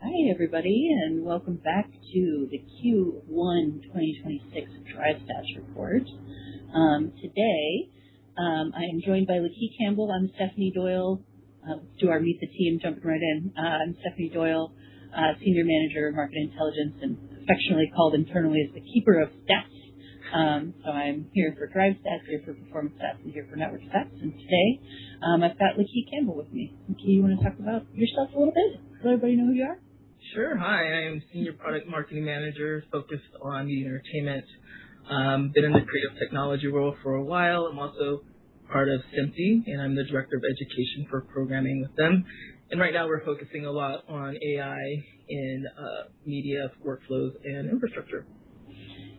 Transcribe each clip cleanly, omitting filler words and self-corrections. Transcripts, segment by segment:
Hi, everybody, and welcome back to the Q1 2026 Drive Stats Report. Today, I am joined by Lakeith Campbell. I'm Stephanie Doyle. To our Meet the Team, jumping right in. I'm Stephanie Doyle, Senior Manager of Market Intelligence, and affectionately called internally as the Keeper of Stats. So I'm here for Drive Stats, here for Performance Stats, and here for Network Stats. And today, I've got Lakeith Campbell with me. Lakeith, you want to talk about yourself a little bit? Let everybody know who you are? Sure. Hi, I am Senior Product Marketing Manager focused on media entertainment. Been in the creative technology role for a while. I'm also part of SIMTI, and I'm the Director of Education for programming with them. And right now we're focusing a lot on AI in media workflows and infrastructure.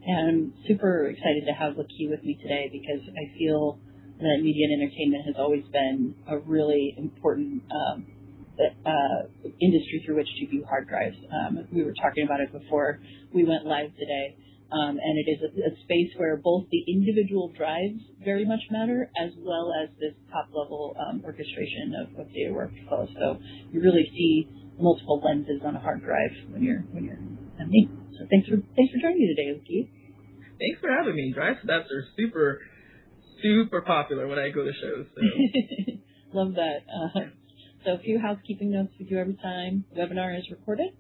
And I'm super excited to have Lakeith with me today because I feel that media and entertainment has always been a really important industry through which to view hard drives. We were talking about it before we went live today, and it is a space where both the individual drives very much matter, as well as this top-level orchestration of data workflow. So you really see multiple lenses on a hard drive when you're me. So thanks for joining me today, Lakeith. Thanks for having me. Drive stats are super popular when I go to shows. So. Love that. So a few housekeeping notes we do every time. The webinar is recorded.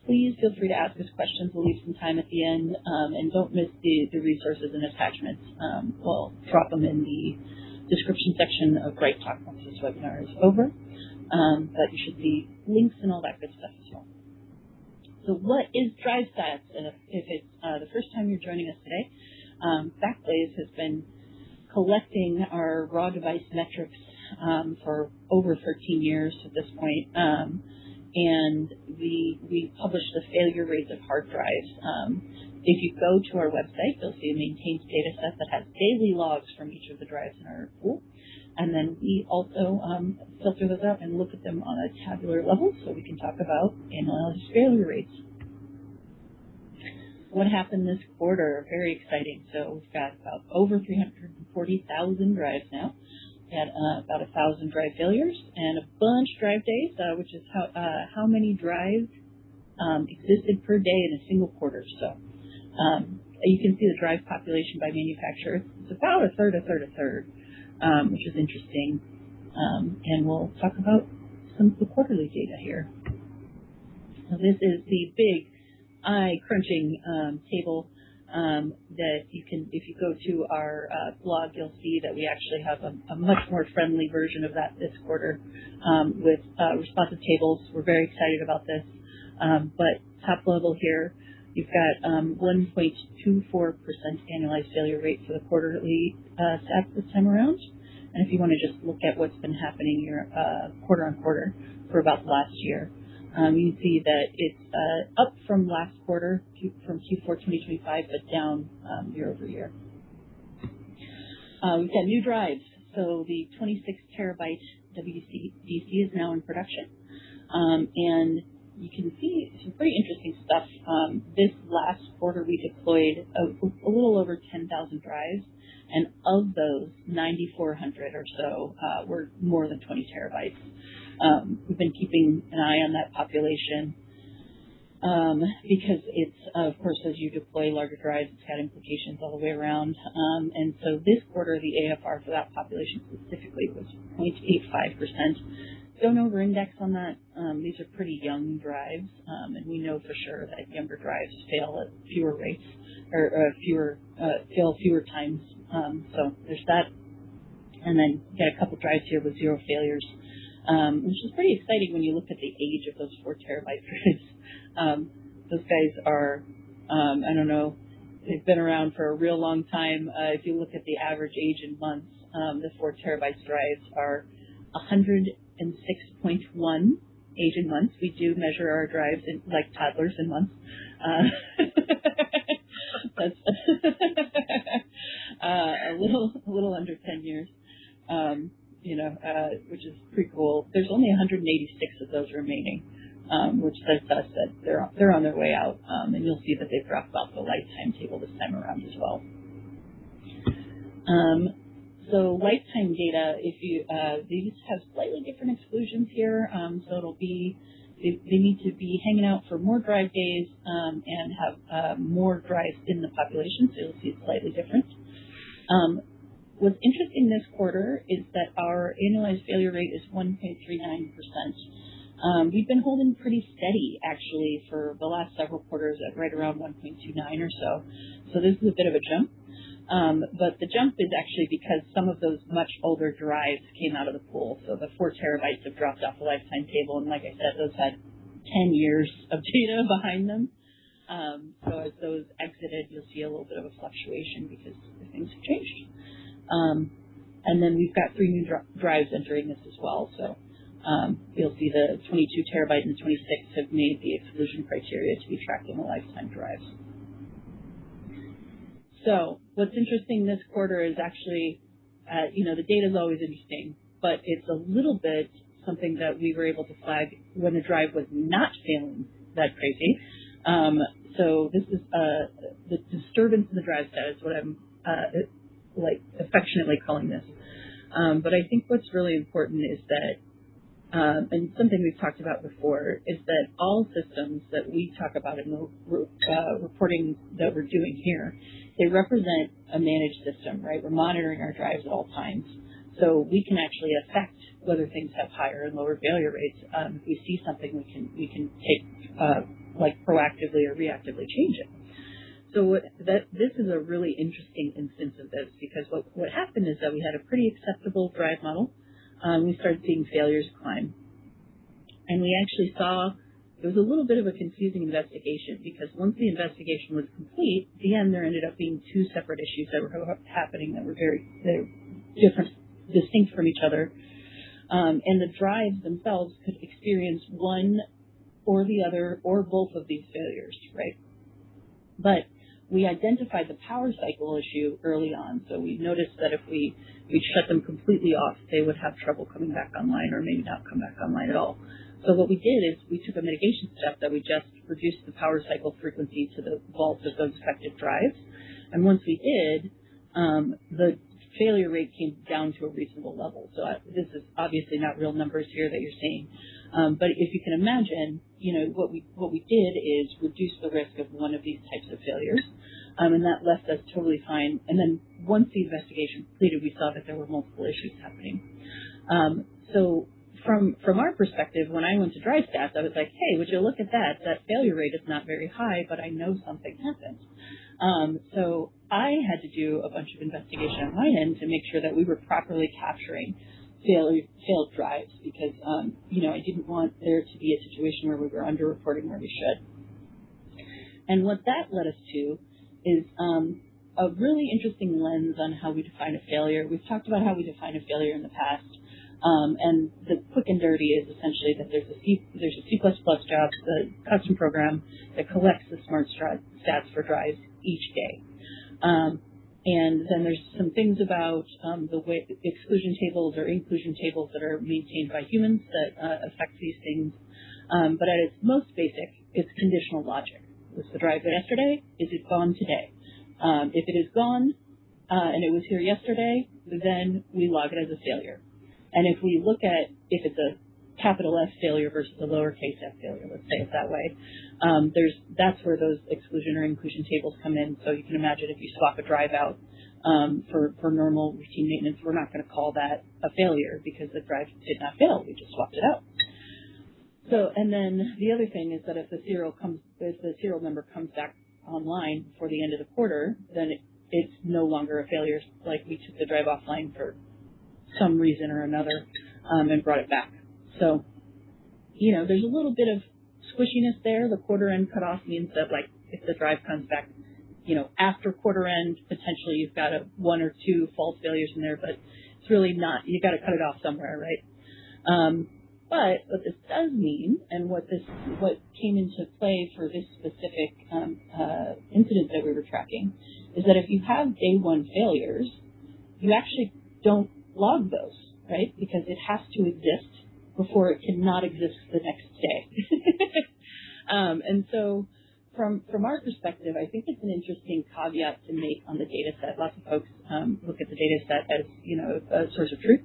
Please feel free to ask us questions. We'll leave some time at the end. And don't miss the resources and attachments. We'll drop them in the description section of Bright Talk once this webinar is over. But you should see links and all that good stuff as well. So what is Drive Stats? And if it's the first time you're joining us today, Backblaze has been collecting our raw device metrics for over 13 years at this point, and we publish the failure rates of hard drives. If you go to our website, you'll see a maintained data set that has daily logs from each of the drives in our pool, and then we also filter those out and look at them on a tabular level so we can talk about analyzed failure rates. What happened this quarter? Very exciting. So we've got about over 340,000 drives now. We had about 1,000 drive failures and a bunch of drive days, which is how many drives existed per day in a single quarter. So you can see the drive population by manufacturer. It's about a third, which is interesting. And we'll talk about some of the quarterly data here. So this is the big eye-crunching table that you can, if you go to our blog, you'll see that we actually have a much more friendly version of that this quarter with responsive tables. We're very excited about this. But top level here, you've got 1.24% annualized failure rate for the quarterly stats this time around. And if you want to just look at what's been happening here quarter on quarter for about the last year, you can see that it's up from last quarter, from Q4 2025, but down year over year. We've got new drives. So the 26 terabyte WDC is now in production. And you can see some pretty interesting stuff. This last quarter, we deployed a little over 10,000 drives. And of those, 9,400 or so were more than 20 terabytes. We've been keeping an eye on that population because it's, of course, as you deploy larger drives, it's got implications all the way around. And so this quarter, the AFR for that population specifically was 0.85%. Don't over-index on that. These are pretty young drives, and we know for sure that younger drives fail at fewer rates or fail fewer times. So there's that. And then you got a couple drives here with 0 failures. Which is pretty exciting when you look at the age of those 4 terabyte drives. Those guys are, I don't know, they've been around for a real long time. If you look at the average age in months, the 4 terabyte drives are 106.1 age in months. We do measure our drives like toddlers in months. That's a little under 10 years. Which is pretty cool. There's only 186 of those remaining, which says to us that they're on their way out, and you'll see that they've dropped off the lifetime table this time around as well. So lifetime data, if you these have slightly different exclusions here, so it'll be they need to be hanging out for more drive days and have more drives in the population, so you'll see it's slightly different. What's interesting this quarter is that our annualized failure rate is 1.39%. We've been holding pretty steady, actually, for the last several quarters at right around 1.29 or so. So this is a bit of a jump. But the jump is actually because some of those much older drives came out of the pool. So the 4 terabytes have dropped off the lifetime table. And like I said, those had 10 years of data behind them. So as those exited, you'll see a little bit of a fluctuation because things have changed. And then we've got 3 new drives entering this as well. So you'll see the 22 terabyte and the 26 have made the exclusion criteria to be tracked in the lifetime drives. So what's interesting this quarter is actually, the data is always interesting, but it's a little bit something that we were able to flag when the drive was not failing that crazy. So this is the disturbance in the drive status, what I'm affectionately calling this. But I think what's really important is that, and something we've talked about before, is that all systems that we talk about in the reporting that we're doing here, they represent a managed system, right? We're monitoring our drives at all times. So we can actually affect whether things have higher and lower failure rates. If we see something, we can take proactively or reactively change it. So this is a really interesting instance of this, because what happened is that we had a pretty acceptable drive model. We started seeing failures climb. And we actually saw it was a little bit of a confusing investigation, because once the investigation was complete, at the end there ended up being 2 separate issues that were happening that were very different, distinct from each other. And the drives themselves could experience one or the other or both of these failures, right? But we identified the power cycle issue early on. So we noticed that if we shut them completely off, they would have trouble coming back online, or maybe not come back online at all. So what we did is we took a mitigation step that we just reduced the power cycle frequency to the vault of those affected drives. And once we did, the failure rate came down to a reasonable level. So this is obviously not real numbers here that you're seeing. But if you can imagine, what we did is reduce the risk of one of these types of failures. And that left us totally fine. And then once the investigation completed, we saw that there were multiple issues happening. So from our perspective, when I went to drive stats, I was like, hey, would you look at that? That failure rate is not very high, but I know something happened. So I had to do a bunch of investigation on my end to make sure that we were properly capturing failed drives, because, I didn't want there to be a situation where we were underreporting where we should. And what that led us to is a really interesting lens on how we define a failure. We've talked about how we define a failure in the past. And the quick and dirty is essentially that there's a C++ job, the custom program that collects the smart stats for drives each day. And then there's some things about the way exclusion tables or inclusion tables that are maintained by humans that affect these things. But at its most basic, it's conditional logic. Was the drive there yesterday? Is it gone today? If it is gone and it was here yesterday, then we log it as a failure. And if we look at if it's a capital F failure versus a lowercase f failure, let's say it that way, that's where those exclusion or inclusion tables come in. So you can imagine if you swap a drive out for normal routine maintenance, we're not going to call that a failure because the drive did not fail. We just swapped it out. So, and then the other thing is that if the serial number comes back online before the end of the quarter, then it's no longer a failure. Like we took the drive offline for some reason or another and brought it back. So, there's a little bit of squishiness there. The quarter end cutoff means that, like, if the drive comes back, after quarter end, potentially you've got 1 or 2 false failures in there, but it's really not. You got to cut it off somewhere, right? But what this does mean, and what came into play for this specific incident that we were tracking, is that if you have day 1 failures, you actually don't log those, right? Because it has to exist before it cannot exist the next day. And so from our perspective, I think it's an interesting caveat to make on the data set. Lots of folks look at the data set as, a source of truth.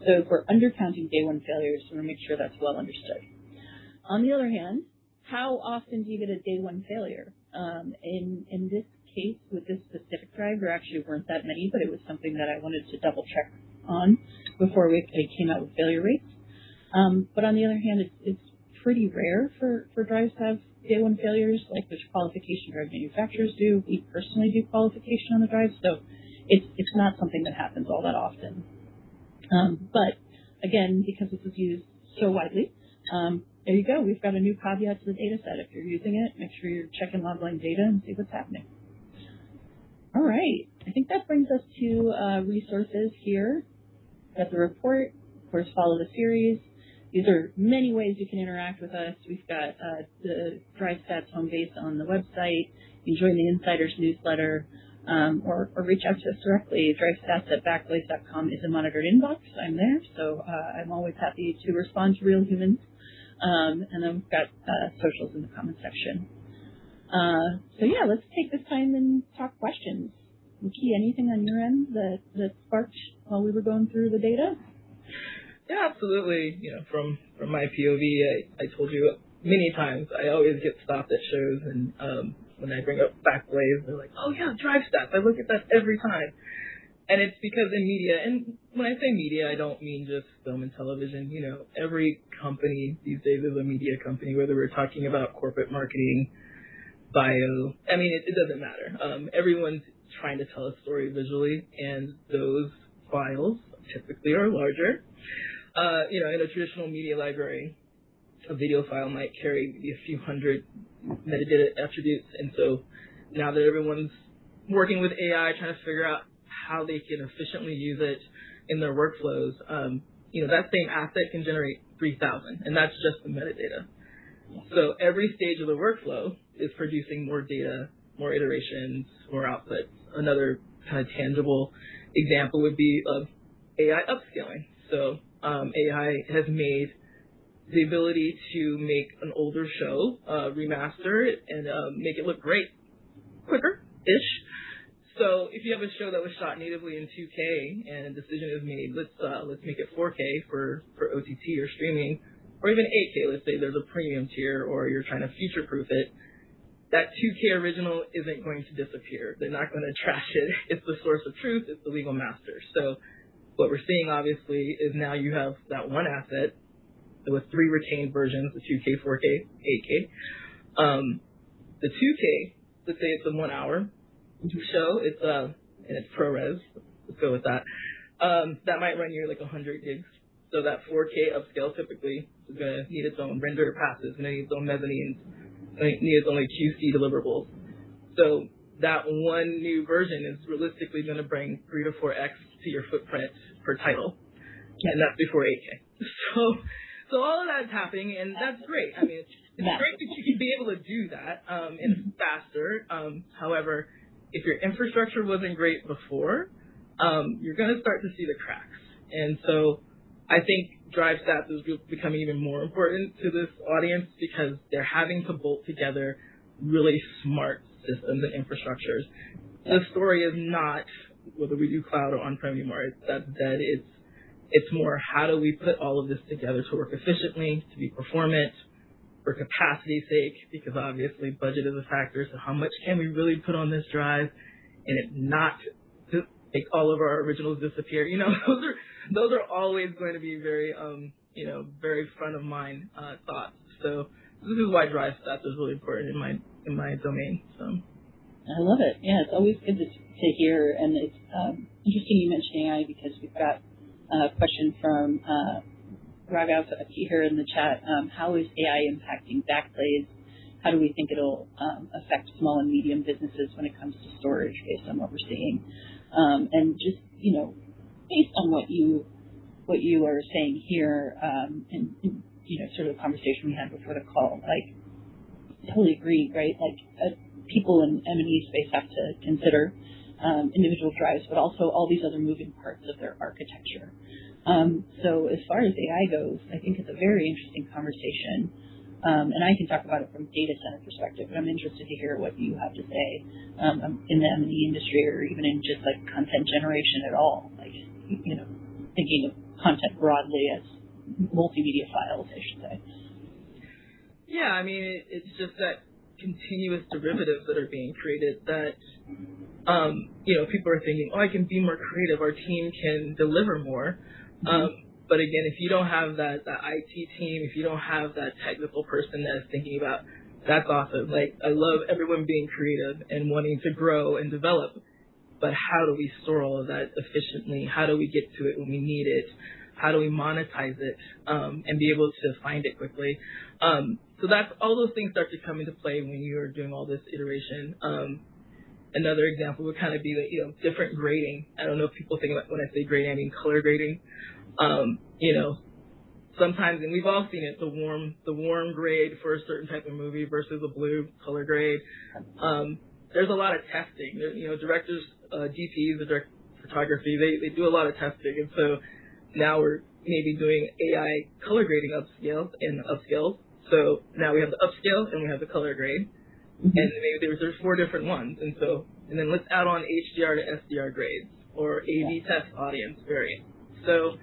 So if we're undercounting day 1 failures, we want to make sure that's well understood. On the other hand, how often do you get a day one failure? In this case, with this specific drive, there actually weren't that many, but it was something that I wanted to double check on before we came out with failure rates. But on the other hand, it's pretty rare for drives to have day one failures like the qualification drive manufacturers do. We personally do qualification on the drive, so it's not something that happens all that often. But again, because this is used so widely, there you go. We've got a new caveat to the data set. If you're using it, make sure you're checking log line data and see what's happening. All right. I think that brings us to resources here. Got the report. Of course, follow the series. These are many ways you can interact with us. We've got the Drive Stats home base on the website. You can join the Insiders newsletter or reach out to us directly. DriveStats@Backblaze.com is a monitored inbox. I'm there, so I'm always happy to respond to real humans. And then we've got socials in the comment section. So yeah, let's take this time and talk questions. Nikki, anything on your end that sparked while we were going through the data? Yeah, absolutely. From my POV, I told you many times, I always get stopped at shows, and when I bring up Backblaze, they're like, oh yeah, Drive Stats. I look at that every time. And it's because in media, and when I say media, I don't mean just film and television. Every company these days is a media company, whether we're talking about corporate marketing, bio. I mean, it doesn't matter. Everyone's trying to tell a story visually, and those files typically are larger. In a traditional media library, a video file might carry maybe a few hundred metadata attributes, and so now that everyone's working with AI, trying to figure out how they can efficiently use it in their workflows, that same asset can generate 3,000, and that's just the metadata. So every stage of the workflow is producing more data, more iterations, more outputs. Another kind of tangible example would be of AI upscaling. So AI has made the ability to make an older show, remaster it, and make it look great quicker-ish. So if you have a show that was shot natively in 2K and a decision is made, let's make it 4K for OTT or streaming, or even 8K. Let's say there's a premium tier, or you're trying to future-proof it. That 2K original isn't going to disappear. They're not going to trash it. It's the source of truth. It's the legal master. So what we're seeing, obviously, is now you have that one asset with 3 retained versions, the 2K, 4K, 8K. The 2K, let's say it's a 1 hour show, and it's ProRes. Let's go with that. That might run you like 100 gigs. So that 4K upscale typically is going to need its own render passes, going to need its own mezzanines, need its own QC deliverables. So that one new version is realistically going to bring 3 to 4x to your footprint per title, and that's before 8K. So all of that's happening, and that's great. I mean, it's great that you can be able to do that and faster. However, if your infrastructure wasn't great before, you're going to start to see the cracks. And so I think Drive Stats is becoming even more important to this audience because they're having to bolt together really smart systems and infrastructures. The story is not whether we do cloud or on-prem anymore. That's dead. It's more how do we put all of this together to work efficiently, to be performant, for capacity's sake, because obviously budget is a factor. So how much can we really put on this drive and it not just make all of our originals disappear? Those are always going to be very very front of mind thoughts. So this is why Drive Stats is really important in my domain. So I love it. Yeah, it's always good to hear, and it's interesting you mentioned AI because we've got a question from Raghav here in the chat. How is AI impacting Backblaze? How do we think it'll affect small and medium businesses when it comes to storage based on what we're seeing? And just, based on what you are saying here, and sort of the conversation we had before the call, like, totally agree, right? Like, people in M&E space have to consider individual drives, but also all these other moving parts of their architecture. So as far as AI goes, I think it's a very interesting conversation. And I can talk about it from a data center perspective, but I'm interested to hear what you have to say in the M&E industry, or even in just like content generation at all, like, thinking of content broadly as multimedia files, I should say. Yeah, I mean, it's just that continuous derivatives that are being created that, people are thinking, oh, I can be more creative. Our team can deliver more. But again, if you don't have that IT team, if you don't have that technical person that is thinking about, that's awesome. Like, I love everyone being creative and wanting to grow and develop. But how do we store all of that efficiently? How do we get to it when we need it? How do we monetize it and be able to find it quickly? So that's all those things start to come into play when you're doing all this iteration. Another example would kind of be that, different grading. I don't know if people think about when I say grading, I mean color grading. Sometimes, and we've all seen it, the warm grade for a certain type of movie versus a blue color grade. There's a lot of testing. Directors, DPs, the director of photography, they do a lot of testing, and so now we're maybe doing AI color grading upscales. So now we have the upscale and we have the color grade, and maybe there's 4 different ones, and then let's add on HDR to SDR grades or A/B test audience variant. So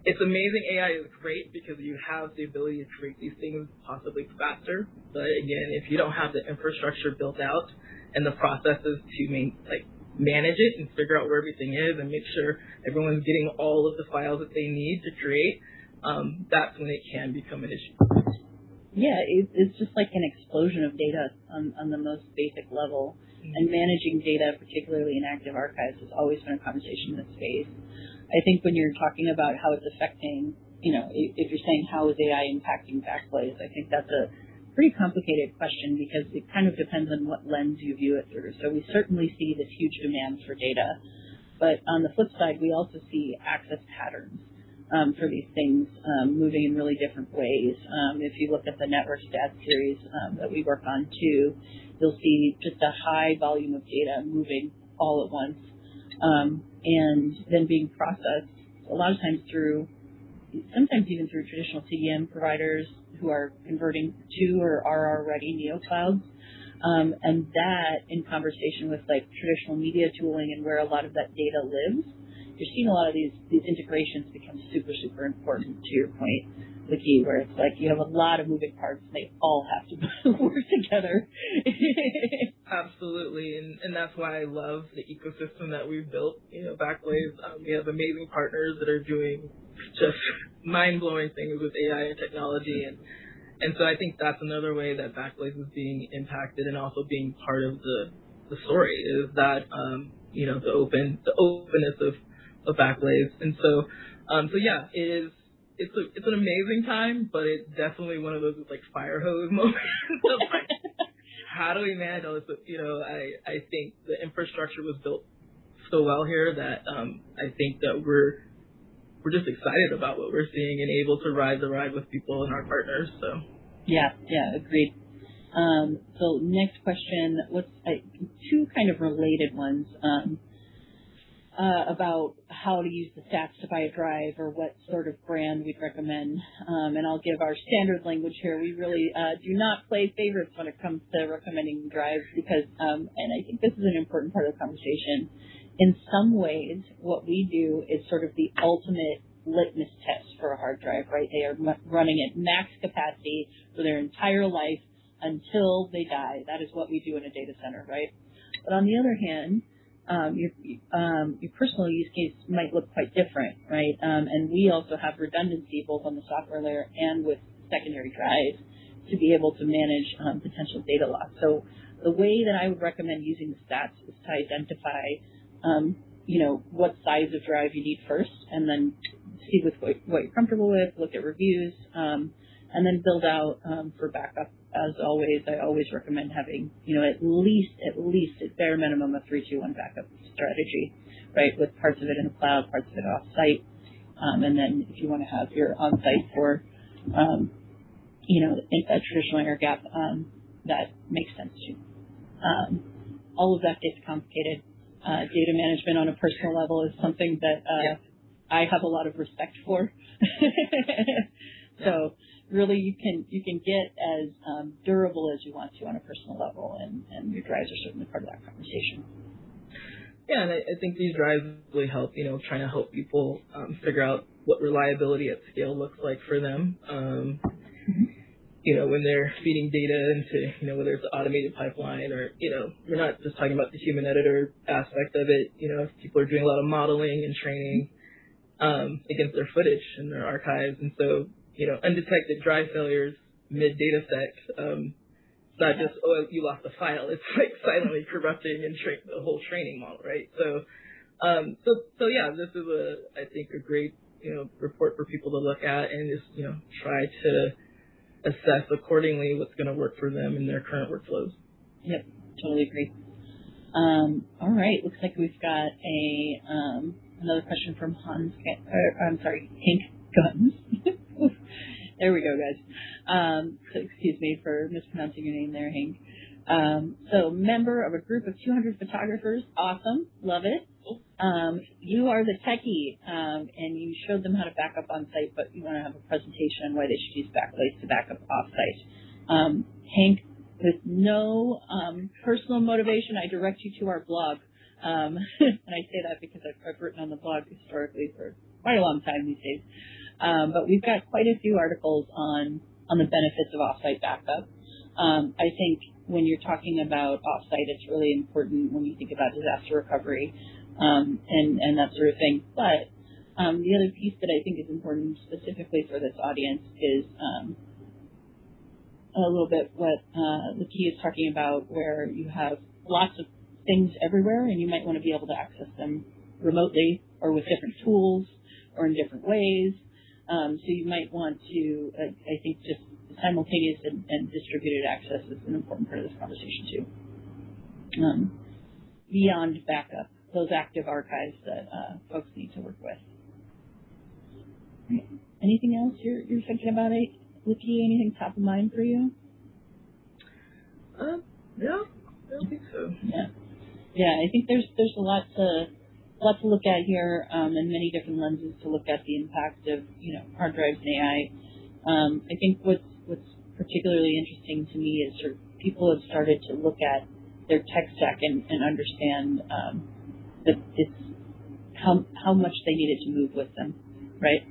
it's amazing. AI is great because you have the ability to create these things possibly faster. But again, if you don't have the infrastructure built out and the processes to manage it and figure out where everything is and make sure everyone's getting all of the files that they need to create, that's when it can become an issue. Yeah, it's just like an explosion of data on the most basic level. And managing data, particularly in active archives, has always been a conversation in this space. I think when you're talking about how it's affecting, if you're saying how is AI impacting Backblaze, I think that's a pretty complicated question because it kind of depends on what lens you view it through. So we certainly see this huge demand for data. But on the flip side, we also see access patterns for these things moving in really different ways. If you look at the network stats series that we work on too, you'll see just a high volume of data moving all at once and then being processed a lot of times sometimes even through traditional CDN providers who are converting to or are already neoclouds. And that in conversation with traditional media tooling and where a lot of that data lives, you're seeing a lot of these integrations become super, super important, to your point, Vicky, where it's like you have a lot of moving parts and they all have to work together. Absolutely, and that's why I love the ecosystem that we've built. Backblaze, we have amazing partners that are doing just mind-blowing things with AI and technology, and so I think that's another way that Backblaze is being impacted and also being part of the story is that the openness of Backblaze, and so yeah, it's an amazing time, but it's definitely one of those fire hose moments of how do we manage all this? I think the infrastructure was built so well here that I think that we're just excited about what we're seeing and able to ride the ride with people and our partners. So yeah, agreed. So next question, two kind of related ones about how to use the stats to buy a drive or what sort of brand we'd recommend. And I'll give our standard language here. We really do not play favorites when it comes to recommending drives because, and I think this is an important part of the conversation, in some ways what we do is sort of the ultimate litmus test for a hard drive, right? They are running at max capacity for their entire life until they die. That is what we do in a data center, right? But on the other hand, your personal use case might look quite different, right? And we also have redundancy both on the software layer and with secondary drives to be able to manage potential data loss. So the way that I would recommend using the stats is to identify, what size of drive you need first, and then see with what you're comfortable with, look at reviews, and then build out for backup. As always, I always recommend having, at least at bare minimum a 3-2-1 backup strategy, right? With parts of it in the cloud, parts of it off-site, and then if you want to have your on-site for, a traditional air gap, that makes sense too. All of that gets complicated. Data management on a personal level is something that I have a lot of respect for. So really, you can get as durable as you want to on a personal level, and your drives are certainly part of that conversation. Yeah, and I think these drives really help, trying to help people figure out what reliability at scale looks like for them. when they're feeding data into, whether it's an automated pipeline or, we're not just talking about the human editor aspect of it. If people are doing a lot of modeling and training against their footage and their archives. And so, undetected drive failures mid-data sec, it's not just, oh, you lost a file. It's like silently corrupting and the whole training model, right? So yeah, this is I think a great, report for people to look at and just, try to assess accordingly what's going to work for them in their current workflows. Yep, totally agree. All right, looks like we've got another question from Hank Guns. There we go, guys. So excuse me for mispronouncing your name there, Hank. So member of a group of 200 photographers. Awesome. Love it. You are the techie, and you showed them how to back up on site, but you want to have a presentation on why they should use Backblaze to back up off site. Hank, with no personal motivation, I direct you to our blog. And I say that because I've written on the blog historically for quite a long time these days. But we've got quite a few articles on the benefits of offsite backup. I think when you're talking about offsite, it's really important when you think about disaster recovery and that sort of thing. But the other piece that I think is important specifically for this audience is a little bit what Lakia is talking about, where you have lots of things everywhere and you might want to be able to access them remotely or with different tools or in different ways. So you might want to, I think, just simultaneous and distributed access is an important part of this conversation too. Beyond backup, those active archives that folks need to work with. Right. Anything else you're thinking about, Lakia? Anything top of mind for you? No, I don't think so. Yeah. I think there's a lot to look at here, and many different lenses to look at the impact of hard drives and AI. I think what's particularly interesting to me is sort of people have started to look at their tech stack and understand that it's how much they needed to move with them, right?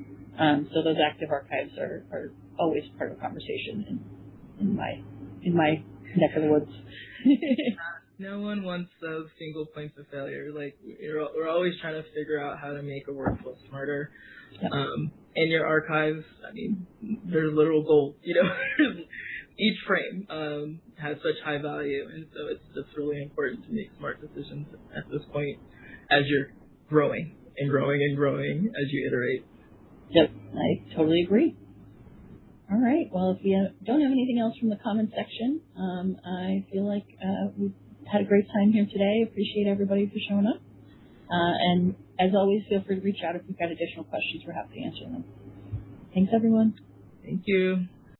So those active archives are always part of the conversation in my neck of the woods. No one wants those single points of failure. Like we're always trying to figure out how to make a workflow smarter. Yep. And your archives, I mean, they're literal gold. Each frame has such high value, and so it's just really important to make smart decisions at this point as you're growing and growing and growing as you iterate. Yep, I totally agree. All right. Well, if we don't have anything else from the comment section, I feel like we've had a great time here today. Appreciate everybody for showing up. And as always, feel free to reach out if you've got additional questions. We're happy to answer them. Thanks, everyone. Thank you.